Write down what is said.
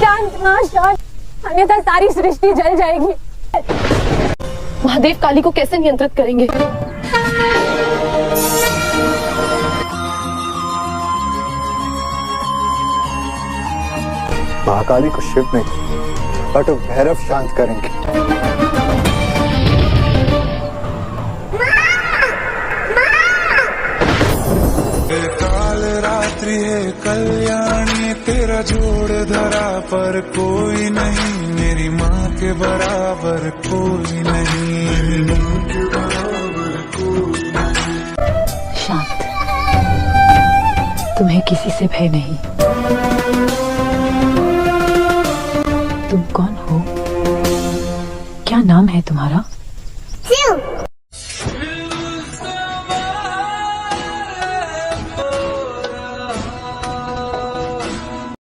शांत माँ शांत, अन्यथा सारी सृष्टि जल जाएगी। महादेव काली को कैसे नियंत्रित करेंगे? महाकाली को शिव नहीं बट भैरव शांत करेंगे। काल रात्रि है कल्याणी, तेरा जोड़ धरा पर कोई नहीं, मेरी माँ के बराबर कोई नहीं। शांत, तुम्हें किसी से भय नहीं। तुम कौन हो? क्या नाम है तुम्हारा?